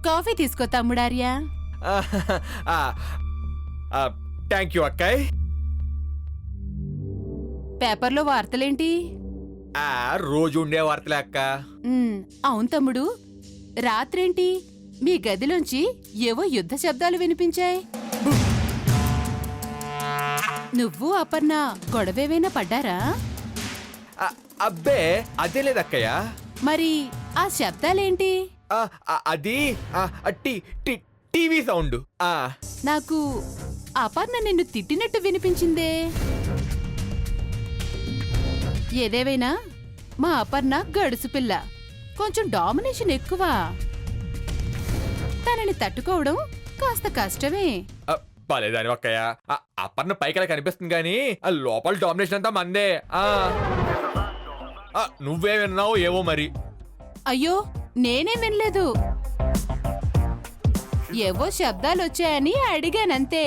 Coffee తీసుకో తమ్ముడార్య. Thank you అక్కాయ్. పేపర్లో వార్తలేంటి? రోజు ఉండే వార్తలే అక్క. అవును తమ్ముడు, రాత్రేంటి మీ గదిలోంచి ఏవో యుద్ధ శబ్దాలు వినిపించాయి. నువ్వు అపర్ణ గొడవేవైనా పడ్డారా? అబ్బే అదే లేదక్కయ్య. మరి ఆ శబ్దాలేంటి? అది టీవీ సౌండ్. నాకు అపర్ణ నిన్ను తిట్టినట్టు వినిపించిందే. ఏదేవైనా మా అపర్ణ గడుసు పిల్ల, కొంచెం డామినేషన్ ఎక్కువ. తనని తట్టుకోవడం కాస్త కష్టమే. పలేదాని అక్కయ్య, అపర్ణ పైకి కనిపిస్తుంది గాని ఆ లోపల డామినేషన్ అంతా మందే. నువ్వే విన్నావు ఏవో మరి. అయ్యో నేనే వినలేదు, ఏవో శబ్దాలొచ్చాయని అడిగానంతే.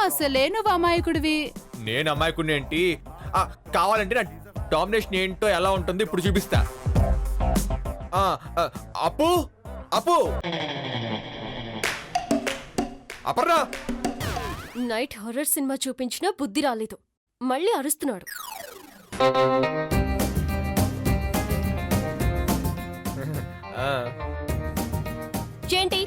అసలే నువ్వు అమాయకుడివి. నేను అమాయకుడిని ఏంటి? కావాలంటే నా డామినేషన్ ఏంటో ఎలా ఉంటుందో ఇప్పుడు చూపిస్తా. అప్పు అప్పు అపర్ణ, నైట్ హారర్ సినిమా చూపించినా బుద్ధి రాలేదు, మళ్ళీ అరుస్తున్నాడు. ఏంటి?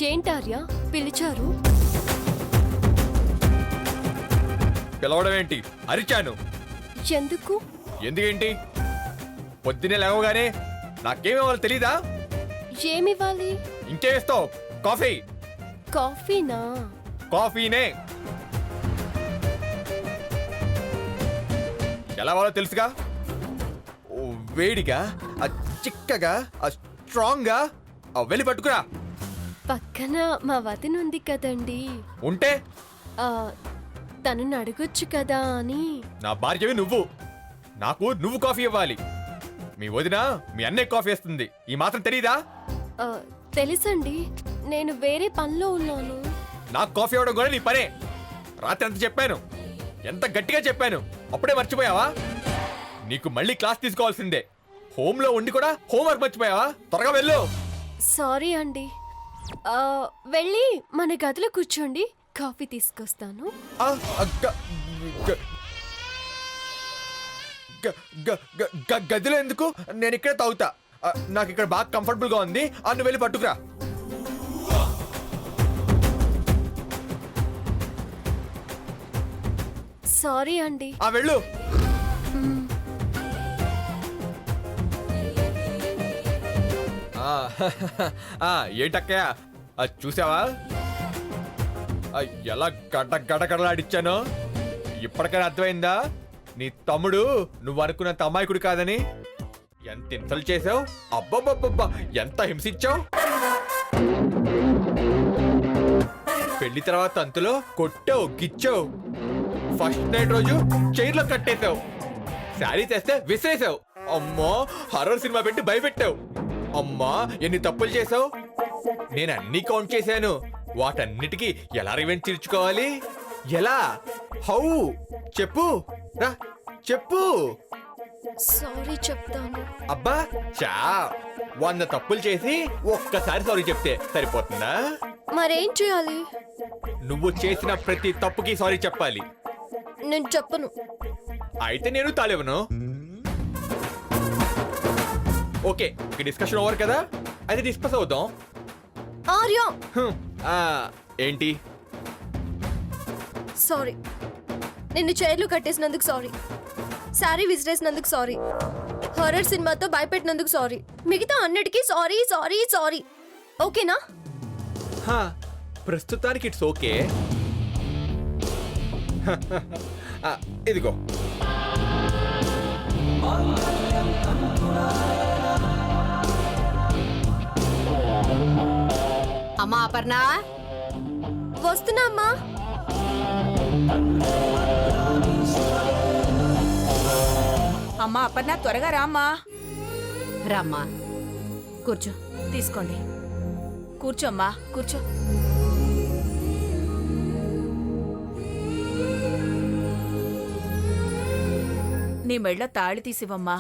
ఏంటార్య పిలిచారు? పిలవడం ఏంటి? అరిచాను. ఎందుకు? ఎందుకేంటి? పొద్దునే లేవగానే నాకేమివ్వాలో తెలీదా? ఏమివ్వాలి? ఇంకేస్తావు? కాఫీ. కాఫీనా? కాఫీనే. ఎలా వాలో తెలుసుగా? వేడిగా, చిక్కగా, స్ట్రాంగ్ గా. వెళ్ళి పట్టుకురా. పక్కన మా వదిన ఉంది కదండి. ఉంటే తను అడగొచ్చు కదా అని. నా భార్యవి నువ్వు, నాకు నువ్వు కాఫీ ఇవ్వాలి. మీ వదిన మీ అన్నయ్య కాఫీ వేస్తుంది, ఈ మాత్రం తెలీదా? తెలుసండి, నేను వేరే పనిలో ఉన్నాను. నాకు కాఫీ ఇవ్వడం కూడా నీ పనే. రాత్రి ఎంత చెప్పాను, ఎంత గట్టిగా చెప్పాను, అప్పుడే మర్చిపోయావా? నీకు మళ్ళీ క్లాస్ తీసుకోవాల్సిందే. హోమ్ లో ఉండి కూడా హోంవర్క్ మర్చిపోయావా? త్వరగా వెళ్ళు. సారీ అండి. వెళ్ళి మన గదిలో కూర్చోండి, కాఫీ తీసుకొస్తాను. గదిలో ఎందుకు? నేను ఇక్కడే తాగుతా. నాకు ఇక్కడ బాగా కంఫర్టబుల్ గా ఉంది. నువ్వు వెళ్ళి పట్టుకురా. సారీ అండి. వెళ్ళు. ఏంటక్కయ్య చూసావా ఎలా గడగడలాడిచ్చానో? ఇప్పటికైనా అర్థమైందా నీ తమ్ముడు నువ్వు అనుకున్నంత అమాయకుడు కాదని? ఎంత ఇన్సల్ట్ చేసావు! అబ్బబ్బబ్బబ్బా, ఎంత హింసించావు! పెళ్లి తర్వాత అంతలో కొట్టావు, గిచ్చావు. ఫస్ట్ నైట్ రోజు చైర్లో కట్టేశావు. శారీ తెస్తే విసిరేసావు. అమ్మో, హర్రర్ సినిమా పెట్టి భయపెట్టావు. అమ్మా, ఎన్ని తప్పులు చేసావు! నేను అన్ని కౌంట్ చేశాను. వాటన్నిటికీ ఎలా రివెంజ్ తీర్చుకోవాలి? ఎలా? హౌ? చెప్పు రా, చెప్పు. సారీ చెప్తాను. అబ్బా చా, 100 తప్పులు చేసి ఒక్కసారి సారీ చెప్తే సరిపోతుందా? మరేం చేయాలి? నువ్వు చేసిన ప్రతి తప్పుకి సారీ చెప్పాలి. నేను చెప్పను. అయితే నేను తాళివ్వను. ఓకే, డిస్కషన్ ఓవర్ కదా, అయితే డిస్కస్ అవుదాం. ఆర్య, ఏంటి? సారీ. నిన్ను చైర్లు కట్టేసినందుకు సారీ. శారీ విసిరేసినందుకు సారీ. హారర్ సినిమాతో భయపెట్టినందుకు సారీ. మిగతా అన్నిటికీ సారీ సారీ సారీ. ఓకేనా? ప్రస్తుతానికి ఇట్స్ ఓకే. ఇదిగో. అమ్మా అపర్ణ, వస్తున్నా అమ్మా. అమ్మా అపర్ణ, త్వరగా రామ్మా. రామ్మా, కూర్చో. తీసుకోండి, కూర్చోమ్మా, కూర్చో. నీ మెళ్ళ తాళి తీసివమ్మా.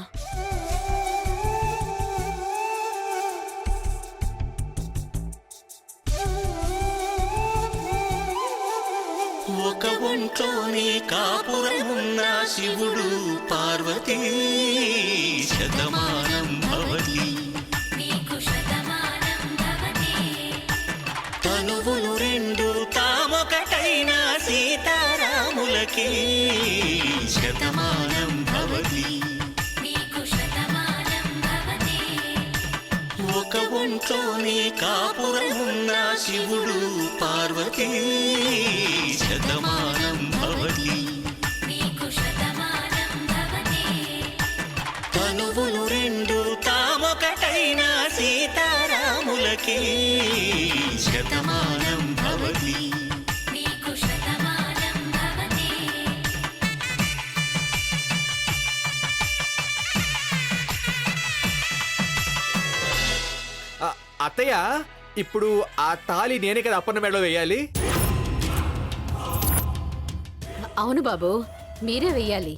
ఒక ఒంట్లోనే కాపురమున్న శివుడు పార్వతీ శతమానం భవతి తనువులు రెండు తామొకటైన సీతారాములకి శతమానం భవతి ఒక ఒంట్లోనే కాపురమున్న శివుడు పార్వతీ శతమానం భవతి తనువులు రెండు తామొకటైన సీతారాములకి శతమానం భవతి అత్తయ్య, ఇప్పుడు ఆ తాళి నేనే కదా అప్పన్న మెడలో వేయాలి? అవును బాబు, మీరే వెయ్యాలి.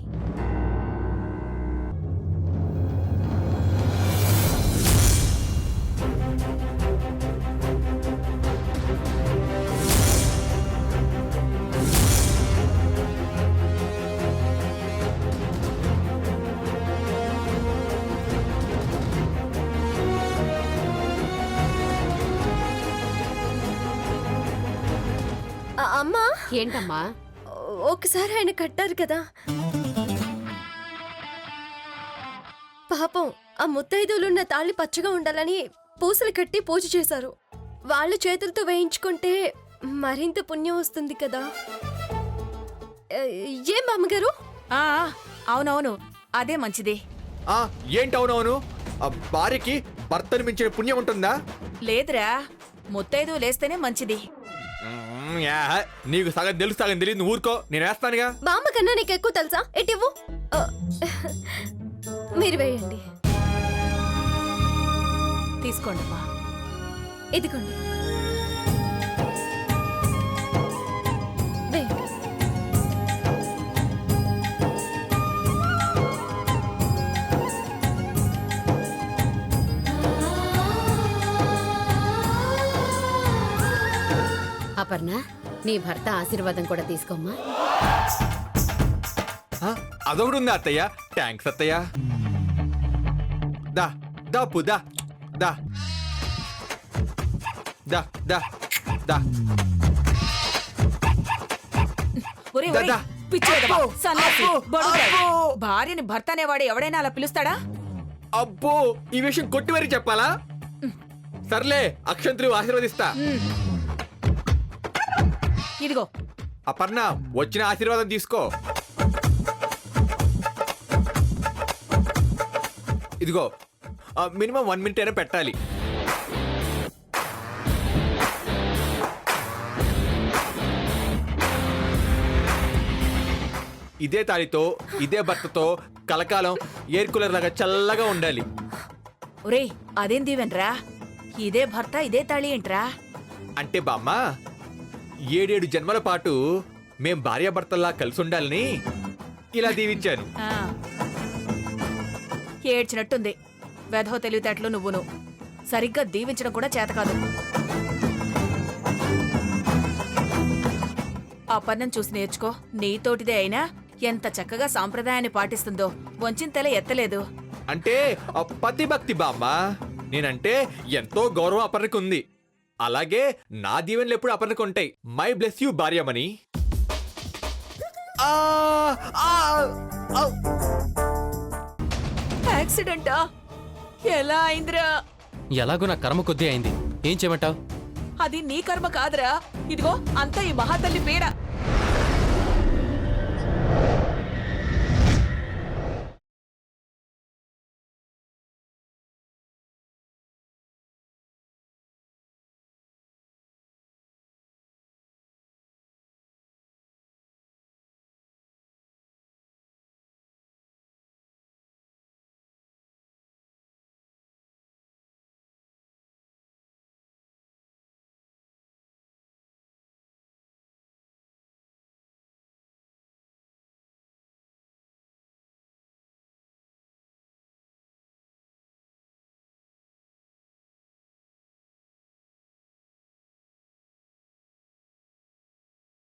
అమ్మా, ఏంటమ్మా? ఒకసారి ఆయన కట్టారు కదా, పాపం ఆ ముత్తైదులున్న తాళి పచ్చగా ఉండాలని పూసలు కట్టి పూజ చేశారు. వాళ్ళు చేతులతో వేయించుకుంటే మరింత పుణ్యం వస్తుంది కదా. ఏం బామ్మగారు? అవునవును, అదే మంచిది. ఏంటి అవునవును? భార్యకి భర్తను మించిన పుణ్యం ఉంటుందా? లేదురా, ముత్తైదు లేస్తేనే మంచిది. నీకు సగం తెలుసు సగం తెలియదు, నువ్వు ఊరుకో, నేను వేస్తానుగా. బామ్మ కన్నా నీకు ఎక్కువ తెలుసా? ఎటివ్వు, మీరు వేయండి. తీసుకోండి అమ్మా. ఇదిగోండి, వేయండి. అపర్ణ, నీ భర్త ఆశీర్వాదం కూడా తీసుకోమ్మా. అదొకటి ఉందా అత్తయ్య? థ్యాంక్స్ అత్తయ్య. దా దా పు దా దా దా దా దా ఒరే, ఒరే, దా. పిచ్చివాడవా, సన్నాసి, అబ్బో, బడుగాడు. అబ్బో. భార్యని భర్త అనేవాడు ఎవడైనా అలా పిలుస్తాడా? అబ్బో, ఈ విషయం కొట్టి మరీ చెప్పాలా? సర్లే, అక్షంతులు ఆశీర్వదిస్తా. ఇదిగో. అపర్ణ, వచ్చిన ఆశీర్వాదం తీసుకో. ఇదిగో, మినిమం 1 minute అయినా పెట్టాలి. ఇదే తాళితో ఇదే భర్తతో కలకాలం ఎయిర్ కూలర్ లాగా చల్లగా ఉండాలి. ఒరే, అదేం దీవెనరా? ఇదే భర్త ఇదే తాళి ఏంట్రా? అంటే బామ్మ, 7 జన్మల పాటు మేం భార్యాభర్తల్లా కలిసి ఉండాలని ఇలా దీవించాను. ఏడ్చినట్టుంది. వెధవ తెలివితేటలు నువ్వును. సరిగ్గా దీవించడం కూడా చేత కాదు. ఆ పన్నం చూసి నేర్చుకో. నీతోటిదే అయినా ఎంత చక్కగా సాంప్రదాయాన్ని పాటిస్తుందో. వంచిన తల ఎత్తలేదు. అంటే పతి భక్తి బామ్మ. నేనంటే ఎంతో గౌరవం అపర్ణకు ఉంది. అలాగే నా దీవెనలు ఎప్పుడు అపర్ణకు ఉంటాయి. మై బ్లెస్ యూ భార్యమని. యాక్సిడెంటా? ఎలా అయిందిరా? ఎలాగో నా కర్మ కొద్దీ అయింది. ఏం చేయమంటావు? అది నీ కర్మ కాదురా. ఇదిగో, అంతా ఈ మహాతల్లి పీడ.